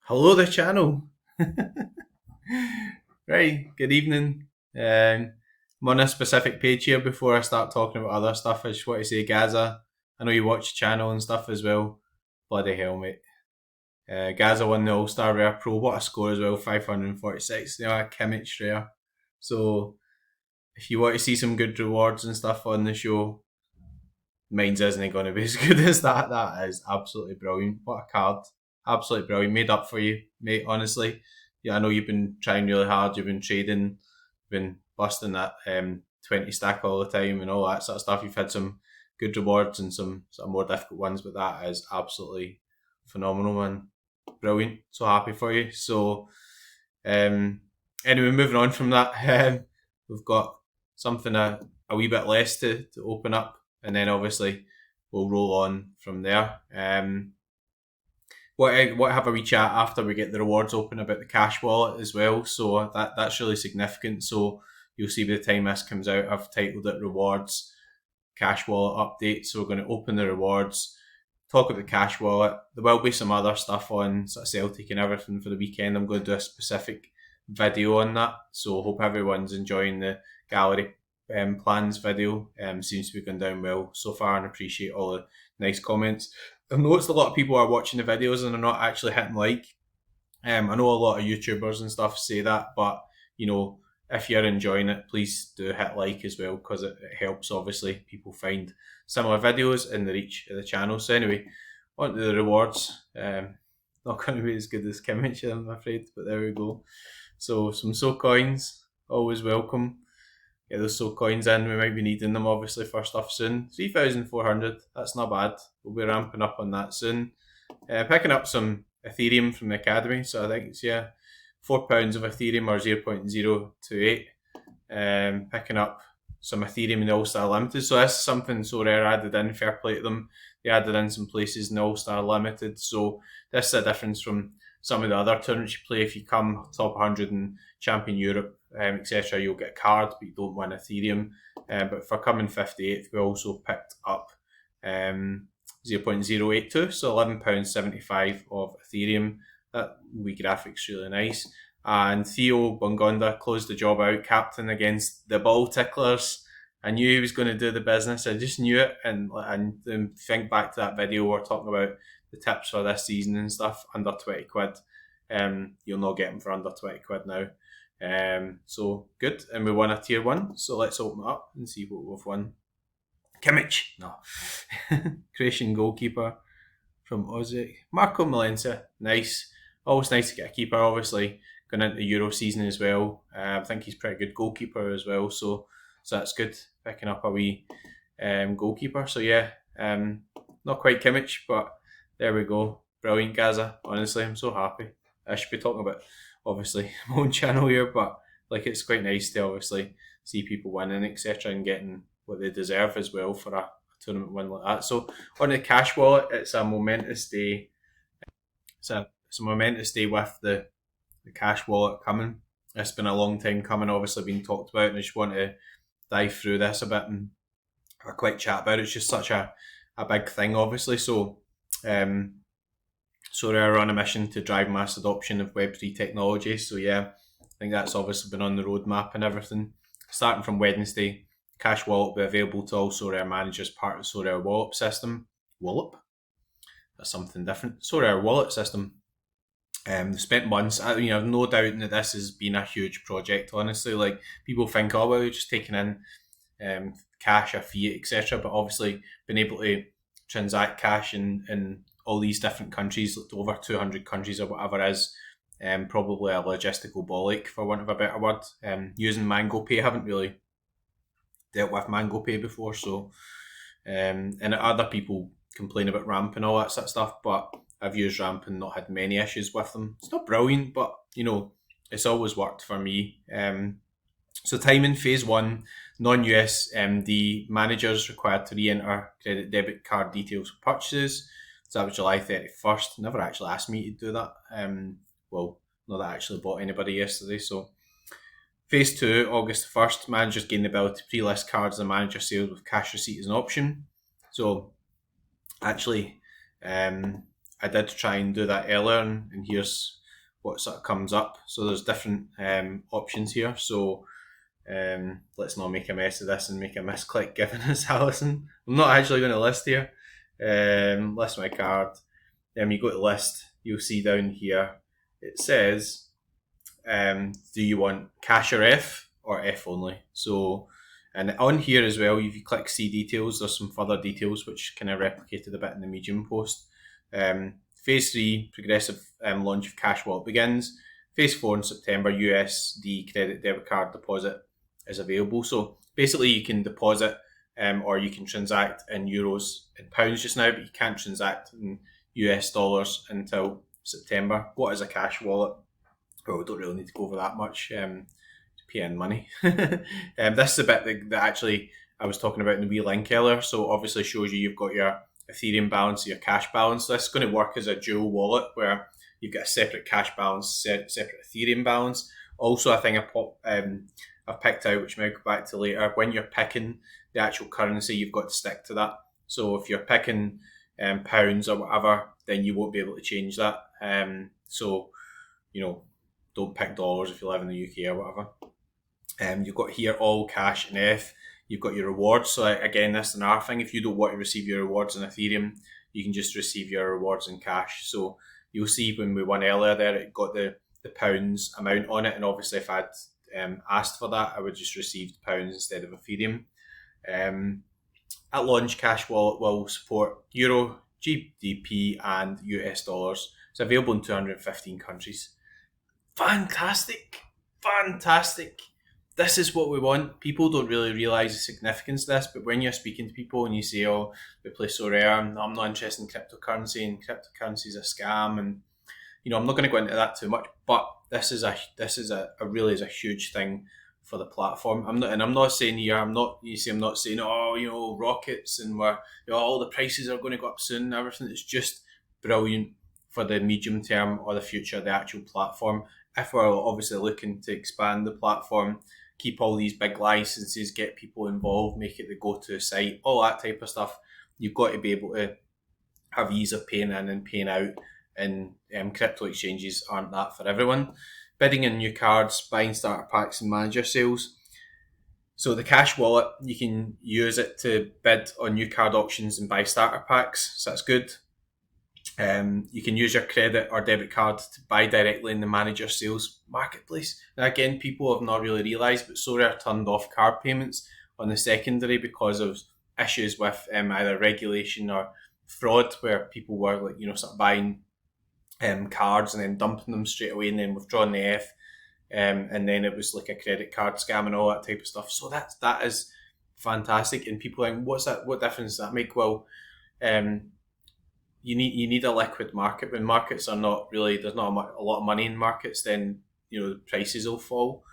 Hello, the channel. Right, good evening. I'm on a specific page here before I start talking about other stuff. I just want to say, Gaza, I know you watch the channel and stuff as well. Bloody hell, mate. Gaza won the All Star Rare Pro. What a score as well, 546. A Kimmich rare. So, if you want to see some good rewards and stuff on the show, mine's isn't going to be as good as that. That is absolutely brilliant. What a card. Absolutely brilliant. Made up for you, mate, honestly. Yeah, I know you've been trying really hard. You've been trading, been busting that 20 stack all the time and all that sort of stuff. You've had some good rewards and some more difficult ones, but that is absolutely phenomenal, man. Brilliant. So happy for you. So, anyway, moving on from that, we've got something a wee bit less to open up, and then obviously we'll roll on from there. What have a wee chat after we get the rewards open about the cash wallet as well. So that's really significant. So you'll see by the time this comes out, I've titled it Rewards Cash Wallet Update. So we're going to open the rewards, talk about the cash wallet. There will be some other stuff on sort of Celtic and everything for the weekend. I'm going to do a specific video on that. So hope everyone's enjoying the gallery plans video. Seems to be going down well so far, and appreciate all the nice comments. I've noticed a lot of people are watching the videos and they're not actually hitting like. I know a lot of YouTubers and stuff say that, but if you're enjoying it, please do hit like as well, because it helps obviously people find similar videos in the reach of the channel. So anyway, on to the rewards. Not going to be as good as Kimmich, I'm afraid, but there we go. So some SO coins, always welcome. Get those SO coins in. We might be needing them obviously for stuff soon. 3,400, that's not bad. We'll be ramping up on that soon. Picking up some Ethereum from the Academy. So I think it's, £4 of Ethereum or 0.028. Picking up some Ethereum in the All-Star Limited. So this is something sorare added in, fair play to them. They added in some places in the All-Star Limited. So this is a difference from some of the other tournaments you play. If you come top 100 in Champion Europe, etc., you'll get a card, but you don't win Ethereum. But for coming 58th, we also picked up 0.082, so £11.75 of Ethereum. That wee graphic's really nice. And Theo Bongonda closed the job out, captain against the ball ticklers. I knew he was going to do the business. I just knew it. And think back to that video we're talking about the tips for this season and stuff, under 20 quid. You'll not get them for under 20 quid now. So good. And we won a tier 1. So let's open it up and see what we've won. Kimmich. No. Croatian goalkeeper from Aussie. Marco Malencia. Nice. Always nice to get a keeper, obviously. Going into the Euro season as well. I think he's a pretty good goalkeeper as well. So that's good. Picking up a wee goalkeeper. So not quite Kimmich, but there we go. Brilliant, Gaza. Honestly, I'm so happy. I should be talking about, obviously, my own channel here, but it's quite nice to obviously see people winning, etc., and getting what they deserve as well for a tournament win like that. So on the cash wallet, it's a momentous day. It's a momentous day with the cash wallet coming. It's been a long time coming, obviously being talked about, and I just want to dive through this a bit and have a quick chat about it. It's just such a big thing, obviously. So sorare are on a mission to drive mass adoption of Web3 technology. So I think that's obviously been on the roadmap and everything. Starting from Wednesday, cash wallet will be available to all sorare managers part of the sorare wallet system. Wallop? That's something different. Sorare wallet system. They've spent months. I've no doubt that this has been a huge project, honestly. Like, people think, oh, well, we're just taking in cash or fiat, etc. But obviously, being able to transact cash in all these different countries, over 200 countries or whatever it is, probably a logistical bollock, for want of a better word. Using Mango Pay, I haven't really dealt with Mango Pay before, so and other people complain about Ramp and all that sort of stuff, but I've used Ramp and not had many issues with them. It's not brilliant, but it's always worked for me. So timing, phase 1, non-USD managers required to re-enter credit debit card details for purchases. So that was July 31st. Never actually asked me to do that. Not that I actually bought anybody yesterday. So phase 2, August 1st, managers gain the ability to pre-list cards and manager sales with cash receipt as an option. So actually, I did try and do that earlier, and here's what sort of comes up. So there's different options here. So let's not make a mess of this and make a misclick given us Alison. I'm not actually going to list here. List my card. Then you go to list, you'll see down here, it says, do you want cash or F only? So, and on here as well, if you click see details, there's some further details which kind of replicated a bit in the Medium post. Phase 3, progressive launch of Cash Wallet begins. Phase 4 in September, USD credit debit card deposit is available. So basically you can deposit or you can transact in euros and pounds just now, but you can't transact in US dollars until September. What is a cash wallet? Well, we don't really need to go over that much. Pay in money. This is the bit that actually I was talking about in the wee link earlier. So obviously shows you've got your Ethereum balance, your cash balance. This is going to work as a dual wallet where you've got a separate cash balance, separate Ethereum balance. Also, a thing I've picked out, which I'll go back to later, when you're picking the actual currency, you've got to stick to that. So if you're picking pounds or whatever, then you won't be able to change that. So, don't pick dollars if you live in the UK or whatever. You've got here all cash and F. You've got your rewards. So again, this is another thing. If you don't want to receive your rewards in Ethereum, you can just receive your rewards in cash. So you'll see when we won earlier there, it got the pounds amount on it. And obviously if I'd asked for that, I would just receive pounds instead of Ethereum. At launch, Cash Wallet will support Euro, GBP and US dollars. It's available in 215 countries. Fantastic. This is what we want. People don't really realise the significance of this, but when you're speaking to people and you say, oh, we play sorare, I'm not interested in cryptocurrency and cryptocurrency is a scam, and I'm not going to go into that too much, but this is really a huge thing for the platform. I'm not saying here, I'm not saying, oh, rockets and all the prices are going to go up soon and everything. It's just brilliant for the medium term or the future, the actual platform. If we're obviously looking to expand the platform, keep all these big licenses, get people involved, make it the go-to site, all that type of stuff, you've got to be able to have ease of paying in and paying out, and crypto exchanges aren't that for everyone. Bidding in new cards, buying starter packs and manager sales. So the Cash Wallet, you can use it to bid on new card auctions and buy starter packs, so that's good. You can use your credit or debit card to buy directly in the manager sales marketplace. Now again, people have not really realised, but sorare turned off card payments on the secondary because of issues with either regulation or fraud, where people were sort of buying cards and then dumping them straight away and then withdrawing the F, and then it was like a credit card scam and all that type of stuff. So that is fantastic, and people are like, what difference does that make? Well, you need a liquid market. When markets are not really, there's not a lot of money in markets, then the prices will fall.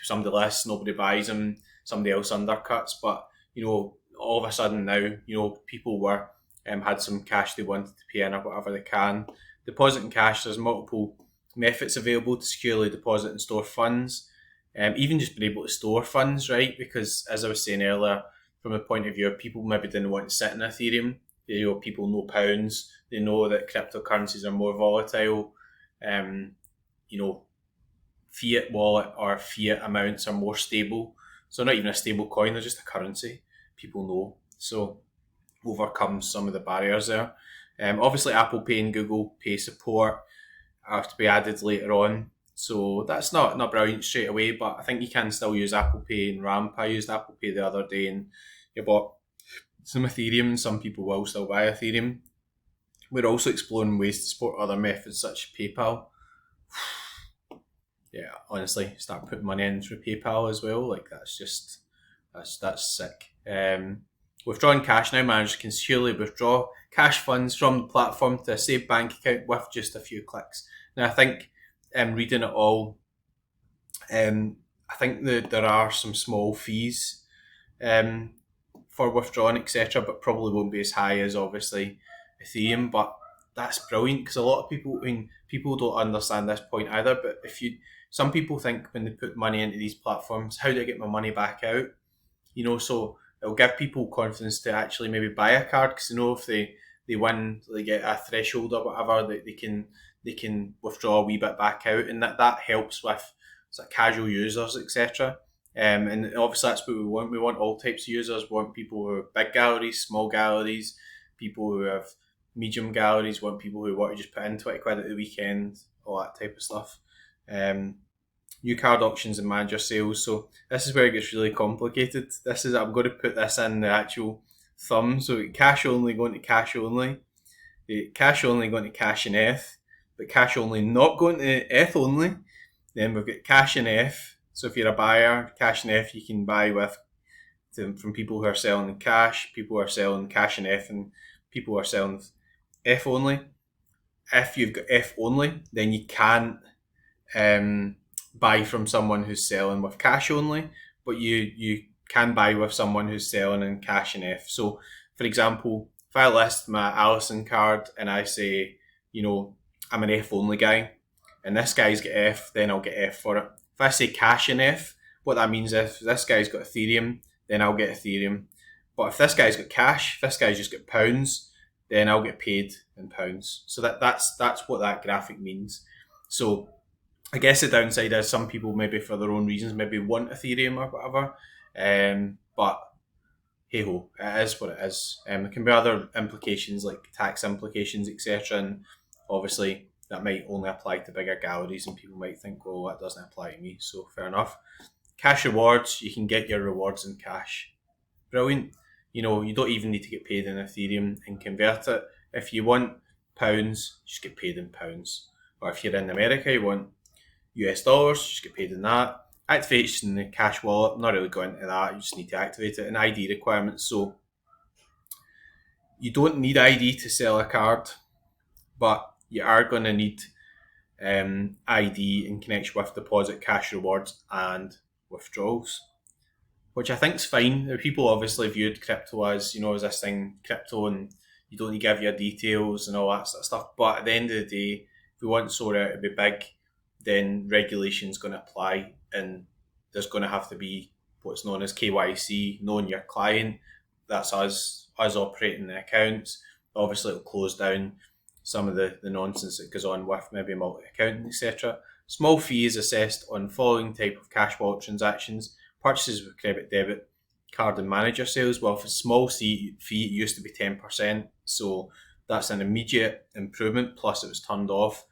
Somebody lists, nobody buys them, somebody else undercuts. But all of a sudden now, people had some cash they wanted to pay in or whatever they can. Deposit in cash, there's multiple methods available to securely deposit and store funds. Even just being able to store funds, right? Because as I was saying earlier, from the point of view of people maybe didn't want to sit in Ethereum, people know pounds, they know that cryptocurrencies are more volatile. Fiat wallet or fiat amounts are more stable. So not even a stable coin, they're just a currency. People know. So overcomes some of the barriers there. Obviously Apple Pay and Google Pay support have to be added later on. So that's not brilliant straight away, but I think you can still use Apple Pay and Ramp. I used Apple Pay the other day and you bought some Ethereum. Some people will still buy Ethereum. We're also exploring ways to support other methods such as PayPal. Yeah, honestly, start putting money in through PayPal as well. That's sick. Withdrawing cash now, managers can securely withdraw cash funds from the platform to a saved bank account with just a few clicks. Now, I think reading it all, I think that there are some small fees for withdrawing, etc., but probably won't be as high as obviously Ethereum. But that's brilliant because a lot of people don't understand this point either. But some people think when they put money into these platforms, how do I get my money back out? So it'll give people confidence to actually maybe buy a card because they know if they they win, they get a threshold or whatever that they can withdraw a wee bit back out, and that helps with sort of casual users, etc. And obviously that's what we want. We want all types of users. We want people who have big galleries, small galleries, people who have medium galleries. We want people who want to just put in 20 quid at the weekend, all that type of stuff. New card auctions and manager sales. So this is where it gets really complicated. I'm going to put this in the actual thumb. So cash only going to cash only, cash only going to cash and F, but cash only not going to F only. Then we've got cash and F. So if you're a buyer, cash and F you can buy from people who are selling cash, people who are selling cash and F, and people who are selling F only. If you've got F only, then you can't buy from someone who's selling with cash only, but you can buy with someone who's selling in cash and F. So, for example, if I list my Allison card and I say, I'm an F only guy, and this guy's got F, then I'll get F for it. If I say cash and F, what that means is if this guy's got Ethereum, then I'll get Ethereum. But if this guy's got cash, if this guy's just got pounds, then I'll get paid in pounds. So that's what that graphic means. So I guess the downside is some people maybe for their own reasons maybe want Ethereum or whatever. But hey ho, it is what it is. There can be other implications like tax implications, etc. And obviously that might only apply to bigger galleries, and people might think, well, that doesn't apply to me. So fair enough. Cash rewards, you can get your rewards in cash. Brilliant. You don't even need to get paid in Ethereum and convert it. If you want pounds, just get paid in pounds. Or if you're in America, you want US dollars, just get paid in that. Activation in the cash wallet, I'm not really going into that, you just need to activate it. And ID requirements, so you don't need ID to sell a card, but you are going to need ID in connection with deposit, cash rewards, and withdrawals, which I think is fine. People obviously viewed crypto as, as this thing, crypto, and you don't need to give your details and all that sort of stuff. But at the end of the day, if we want sorare to be big, then regulation's going to apply, and there's going to have to be what's known as KYC, knowing your client. That's us operating the accounts. Obviously, it'll close down some of the nonsense that goes on with maybe multi-accounting, etc. Small fee is assessed on following type of cash wallet transactions: purchases with credit, debit, card and manager sales. Well, for a small fee, it used to be 10%, so that's an immediate improvement, plus it was turned off.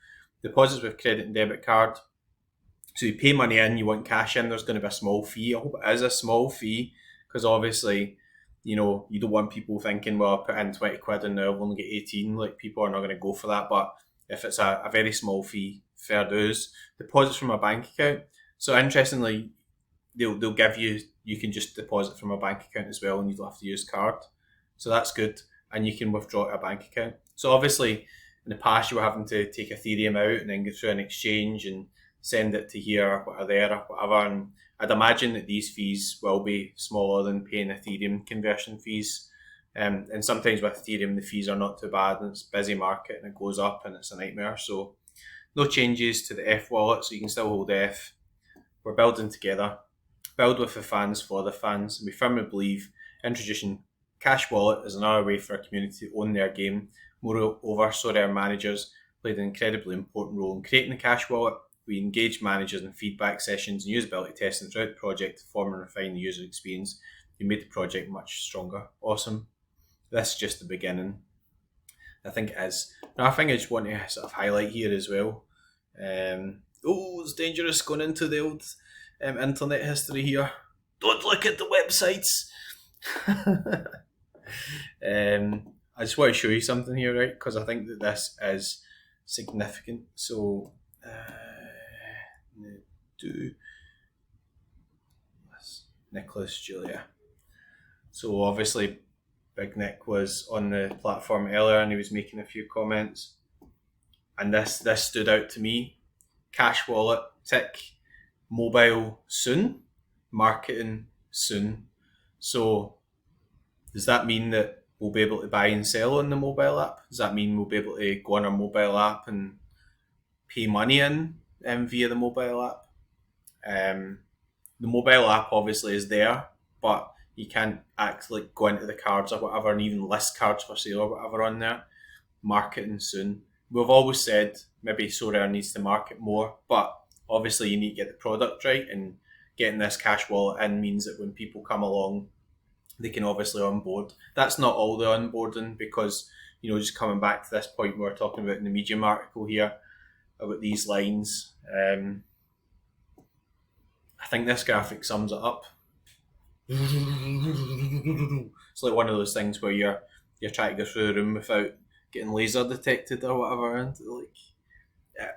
Deposits with credit and debit card. So you pay money in, you want cash in, there's going to be a small fee. I hope it is a small fee, because obviously, you don't want people thinking, well, I put in 20 quid and now I'll only get 18. Like, people are not going to go for that. But if it's a very small fee, fair dues. Deposits from a bank account. So interestingly, they'll give you can just deposit from a bank account as well, and you don't have to use card. So that's good. And you can withdraw to a bank account. So obviously, in the past, you were having to take Ethereum out and then go through an exchange and send it to here or there or whatever. And I'd imagine that these fees will be smaller than paying Ethereum conversion fees. And sometimes with Ethereum, the fees are not too bad, and it's a busy market and it goes up and it's a nightmare. So no changes to the F wallet, so you can still hold F. We're building together. Build with the fans for the fans. And we firmly believe introducing Cash Wallet is another way for our community to own their game. Moreover, sorare managers played an incredibly important role in creating the Cash Wallet. We engaged managers in feedback sessions and usability testing throughout the project to form and refine the user experience. We made the project much stronger. Awesome. This is just the beginning. I think it is. Now, I think I just want to sort of highlight here as well. It's dangerous going into the old internet history here. Don't look at the websites. I just want to show you something here, right? Because I think that this is significant. So, do Nicholas Julia. So obviously, Big Nick was on the platform earlier and he was making a few comments, and this stood out to me. Cash Wallet, tick. Mobile soon. Marketing soon. So does that mean that we'll be able to buy and sell on the mobile app? Does that mean we'll be able to go on our mobile app and pay money in via the mobile app? The mobile app obviously is there, but You can't actually go into the cards or whatever and even list cards for sale or whatever on there. Marketing soon. We've always said maybe Sorare needs to market more, but obviously you need to get the product right, and getting this cash wallet in means that when people come along, they can obviously onboard. That's not all the onboarding, because just coming back to this point we were talking about in the Medium article here about these lines. I think this graphic sums it up. It's like one of those things where you're trying to go through the room without getting laser detected or whatever, and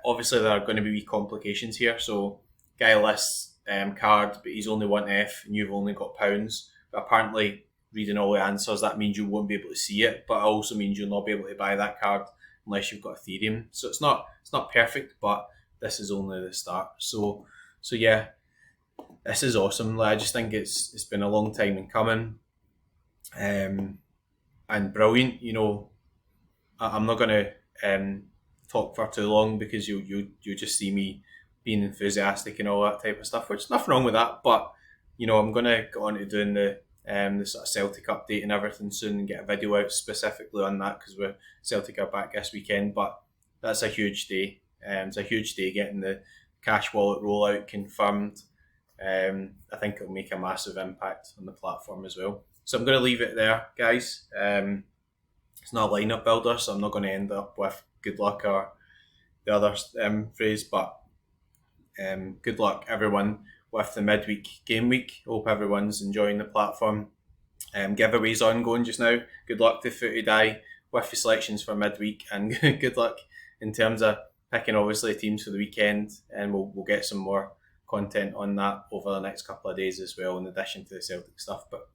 obviously there are going to be complications here. So guy lists card, but he's only 1F and you've only got pounds. But apparently, reading all the answers, that means you won't be able to see it, but it also means you'll not be able to buy that card unless you've got Ethereum. So it's not perfect, but this is only the start. So yeah, this is awesome. I just think it's been a long time in coming, and brilliant. I'm not going to talk for too long, because you just see me being enthusiastic and all that type of stuff, which is nothing wrong with that. But I'm going to go on to doing the sort of Celtic update and everything soon, and get a video out specifically on that, because we're Celtic are back this weekend. But that's a huge day. It's a huge day getting the cash wallet rollout confirmed. I think it'll make a massive impact on the platform as well. So I'm going to leave it there, guys. It's not a lineup builder, so I'm not going to end up with good luck or the other phrase, but good luck everyone with the midweek game week. Hope everyone's enjoying the platform. Giveaways ongoing just now. Good luck to Footy Die with the selections for midweek, and good luck in terms of picking obviously teams for the weekend, and we'll get some more content on that over the next couple of days as well, in addition to the Celtic stuff. But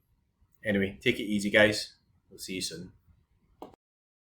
anyway, take it easy, guys. We'll see you soon.